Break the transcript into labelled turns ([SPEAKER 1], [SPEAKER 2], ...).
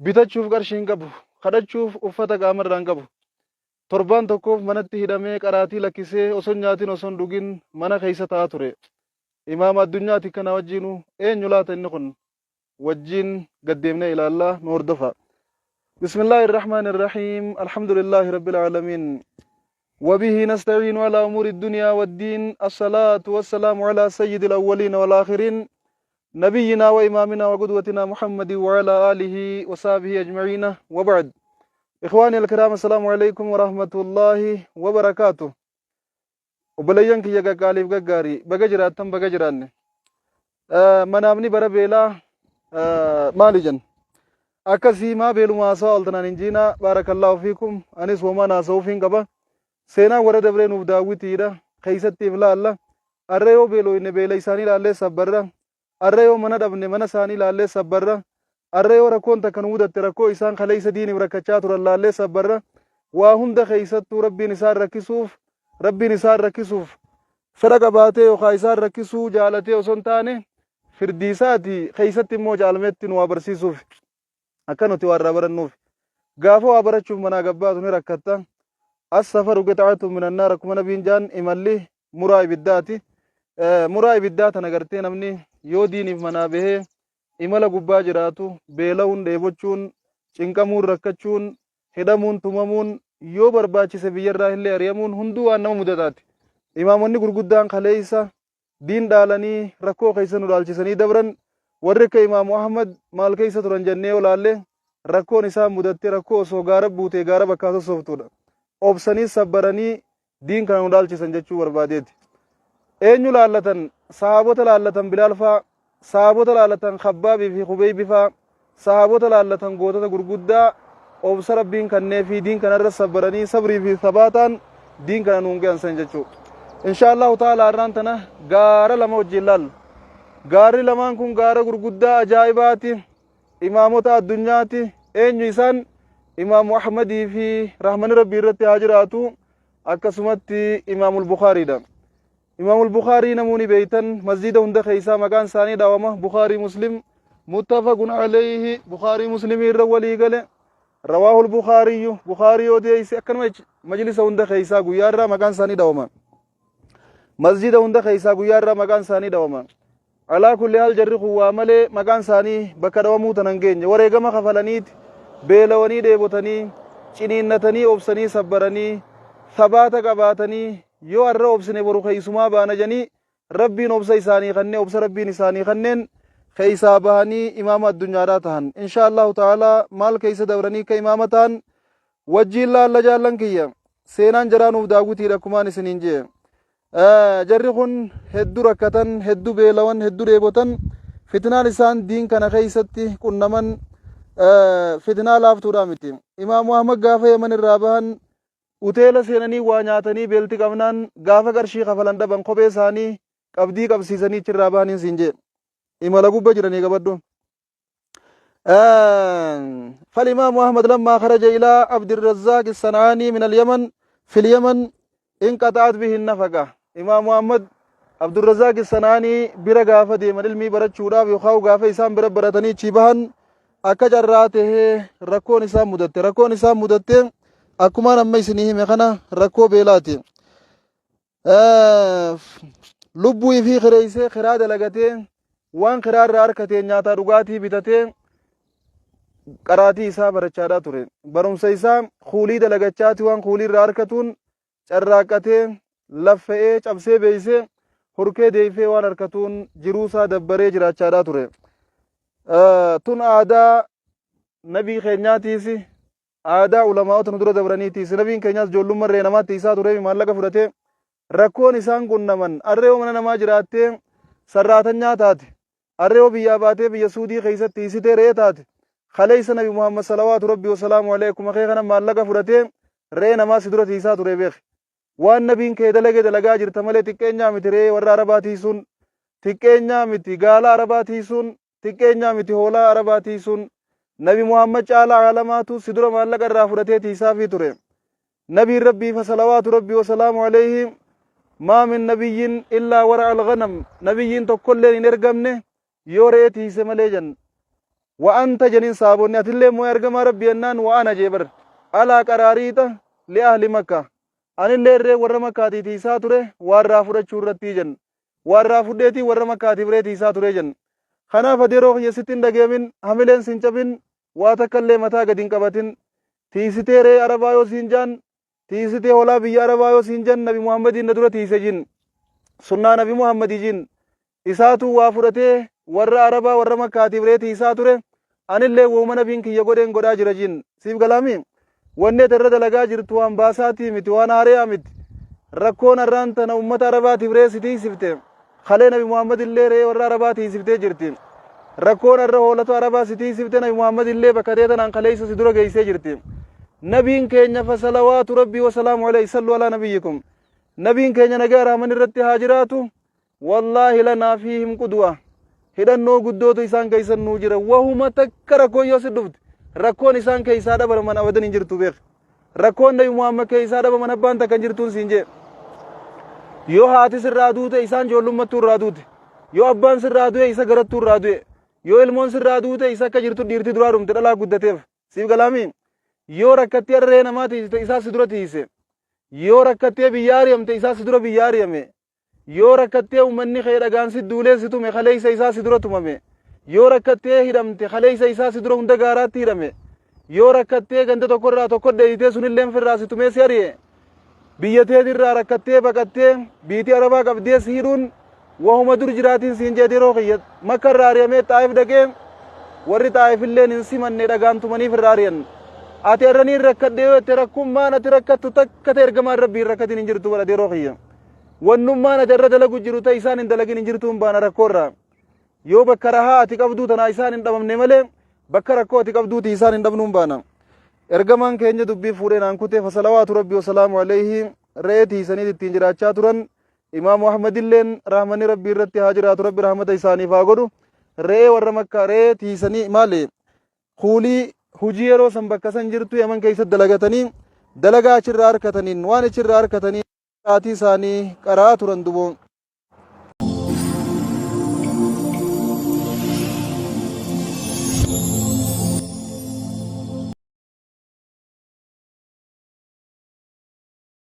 [SPEAKER 1] bitachuuf qarshii hin qabu, kadhachuuf uffata qaamarraa hin qabu. Torbaan tokkoof manatti hidhamee qaraatii lakkisee osoo nyaatiin osoo hin dhugin mana keessa taa'aa ture. Imaama addunyaati kana wajjinu eenyu laata inni kun wajjin gaddeemnee ilaallaa nu hordofa. Bismillaahi irrahmaani irrahiim. Alhamdulillaahi rabbil aalamiin. وبه نستعين على أمور الدنيا والدين. الصلاة والسلام على سيد الأولين والآخرين نبينا وإمامنا وقدوتنا محمد وعلى آله وصحبه أجمعين وبعد. إخواني الكرام السلام عليكم ورحمة الله وبركاته. وبليان كي يقاليف قاري بقجرات تم بقجران منامني بربيلا مالجن أكسي ما بيلو ما سألتنا ننجينا بارك الله فيكم أنس وما ناسوفين قبا سينا ورد برين وبداوي تيرا خيست تيملا الله أريو بيلو إن بيلا إساني لالي سبرا أريو منا دبني منا ساني لالي سبرا أريو ركون تكنود التركو إسان خليس ديني بركتشات لالي سبرا وهم ده خيست ربي نسار ركسوف فرق باتي وخايسار ركسو جالتي وسنتاني فرديساتي خيست مو جالمت وابرسيسوف أكنو توارا برنوف غافو أبرتشوف منا قبات نركتا السفر قطعة من النار كما نبين جان إمالي مراي بالذاتي مراي بالذات أنا قرتين أمني يو ديني منابه إمالا قبا جراتو بيلون ديبوچون چنكمون ركچون هدمون تممون يو برباچي سبير راه اللي أريمون هندو آنما مددات إماموني قرقودان خليسا دين دالاني ركو خيسن ودالچسني دبرن ورك إمام محمد مال كيسا ترنجنه ولالي ركو نسام مددت ركو سو غارب بوتي غارب أكاسو صفتودا obsanii sabbaranii diin kana udaalchisan jechuu barbaadeeti. Eenyu laallatan sahaabota laallatan Bilaal faa, sahaabota laallatan Khabbaabii fi Khubeybi faa, sahaabota laallatan gootota gurguddaa obsa rabbiin kannee fi diin kanarra sabbaranii sabrii fi sabaataan diin kana nuun geessan jechuu. Inshaallahu ta'ala har'aan tana gaara lama wajjin laallu. Gaarri lamaan kun gaara gurguddaa ajaa'ibaati. Imaamota addunyaati. Eenyu isaan إمام أحمد في رحمن ربي رتي هاجراتو أكسمتي إمام البخاري دا إمام البخاري نموني بيتن مسجد هند خيسا مكان ثاني داومه بخاري مسلم متفق عليه بخاري مسلم الرولي قال رواه البخاري بخاري ودي أكن مجلس هند خيسا غيارا مكان ثاني داومه مسجد هند خيسا غيارا مكان ثاني داومه على كل حال جرخ وعمله مكان ثاني بكدومو تننجين وريغما خفلانيت beelawanii dheebotanii ciniinnatanii obsanii sabbaranii sabaata qabaatanii yoo har'a obsine boru keeysumaa baana janii rabbiin obsa isaanii kanneen obsa rabbiin isaanii kanneen keeysaa bahanii imaama addunyaadhaa tahan inshaallahu ta'ala maal keeysa dabranii ka imaama tahan wajjiin laalla jaallan kiyya seenaan jaraanuuf daawwitiidha akkumaan isiniin jee jarri kun hedduu rakkatan hedduu beelawan hedduu dheebotan fitnaan isaan diin kana keeysatti qunnaman fitnaa laaftuudha miti. Imaam Muhammad gaafa Yaman irraa bahan uteela seenanii waa nyaatanii beelti qabnaan gaafa qarshii kafalan dhaban kophee isaanii qabdii qabsiisanii achirraa bahaniin siin jee imala gubba jiranii qabaddu. فالإمام محمد لما خرج إلى عبد الرزاق الصنعاني من اليمن في اليمن انقطعت به النفقة. إمام محمد عبد الرزاق الصنعاني برا غافة ديمن علمي برا چورا بيخاو غافة إسان برا براتني چيبهن akka carraa tahee rakkoon isaa mudatte akkuma amma isinii hime kana rakkoo beelaati. Lubbuu fi kireessee kiraa dalagatee waan kiraa irraa harkatee nyaataa dhugaatii bitatee qaraatii isaa barachaadhaa ture. Barumsa isaa kuulii dalagachaati waan kuulii irraa harkatuun carraaqqatee laffa'ee cabsee beeysee horkee deeyfee waan harkatuun jiruu isaa dabbaree jiraachaadhaa ture. tun aadaa nabii keenyaatiisi aadaa ulamaa'ota nu dura dabraniitiisi nabiin keenyaas ijoollummarree namaatti isaa turee maallaqa fudhatee rakkoon isaan qunnaman arreeoo mana namaa jiraattee sarraatanyaa taate arreeoo biyyaa baatee biyya suudii keeysatti hiisitee ree taate kaleeysa nabi muhammad salawaatu rabbi wasalaamu aleekum akee kana maallaqa fudhatee ree namaa si dura tiisaa ture beek waan nabiin kee dalage dalagaa jirta malee xiqqeenyaa miti ree warra arabaa tiisuun xiqqeenyaa miti gaala arabaa tiisuun xiqqeenyaa miti hoolaa arabaa tiisuun nabi muhammad caalaa caalamaatu si dura maallaqa irraa fudhatee tiisaafii ture nabiin rabbii fa salawaatu rabbi wasalaamu aleehi maa min nabiyyin illaa wara'a alghanam nabiyyiin tokkolleen hin ergamne yoo re'ee tiise malee jan وأنت جنين صابوني أتلي مو أرقم ربي أنان وأنا جبر على قراريتا لأهل مكة أنا اللي ري ورا مكة تيسا تري ورا فرد شورتي جن ورا فردتي ورا مكة تبري تيسا تري جن خنا فديروخ يستين دقيمين حملين سنجبين واتكلم متى قدين كبتين تيستي ري عربايو سنجان تيستي ولا بي عربايو سنجان نبي محمد ندرة تيسجين سنة نبي محمد جين إساتو وافرته ورا عربا ورا مكة تبري تيسا تري أنا اللي ومن بينك يقولين قدا جرجين سيف كلامي wanne tarra dalagaa jirtu waan baasaati miti waan haaraa miti rakkoon arraan tana ummata arabaati bireesitii sifte khalee nabi muhammad illee ree warra arabaati siftee jirti rakkoon arra hoolatu arabaa sitii sifte nabi muhammad illee bakka teetanaan kaleessa si dura geessee jirti nabiin keenya fa salawaatu rabbii wa salaamu alayhi sallu ala nabiyyikum nabiin keenya nagaa rahman irratti haa jiraatu wallaahi lanaa fiihim qudwa hidhannoo guddootu isaan keeysan nuu jira wahuma takka rakkoo yoo si dhufte rakkoon isaan keeysaa dhabaman abadan hin jirtu beek rakkoon nabi muhammad keeysaa dhabaman abbaan takka hin jirtuun siin jee yoo haati sirraa duute isaan joollummattuu irraa duute yoo abbaan sirraa du'e isa garattuu irraa du'e yoo ilmoon sirraa duute isa akka jirtu dhiirti duraa dhumte dhalaa guddateef siif galaami yoo rakkattee arree namaa tiisite isaa si dura tiise yoo rakkattee biyya ari'amte isaa si dura biyya ari'ame yoo rakkattee ummanni kee dhagaan si duulee si tume kaleeysa isaa si dura tumame yoo rakkattee hidhamte kaleeysa isaa si dura hunda gaaraatti hidhame yoo rakkattee ganda tokkorraa tokko dheeyitee sunillee firraa si tumee si ari'e biyya teetirraa rakkattee baqattee biitii arabaa qabdee si hidhuun wahuma dur jiraatiin siin jedhee yeroo kiyya makka irraa ari'amee xaa'if dhaqee warri xaa'ifilleen hin simanne dhagaan tumaniif irraa ari'an ati irraniin rakkadhee yoo itti rakkummaan ati rakkattu takka ta'e ergamaan rabbiin rakkatiin hin jirtu godhate yeroo kiyya wannummaan ati irra dalagu jiru ta'e isaan hin dalagin hin jirtuun baana rakkoorraa yoo bakka rahaa ati qabduu tanaa isaan hin dhabamne malee bakka rakkoo ati qabduuti isaan hin dhabnuun baana ergamaan keenya dubbii fuudhee naan kutee fasalawaatu rabbii wasalaamu alayhi re'ee tiisanii ittiin jiraachaa turan imaamu ahmadilleen rahmanni rabbii irratti haa jiraatu rabbi rahmata isaaniif haa godhu re'ee warra makkaa re'ee tiisanii maali kuulii hujii yeroo san bakka san jirtu yaman keessatti dalagatanii dalagaa achirraa harkataniin waan achirraa harkatanii saatii isaanii qaraa turan duboon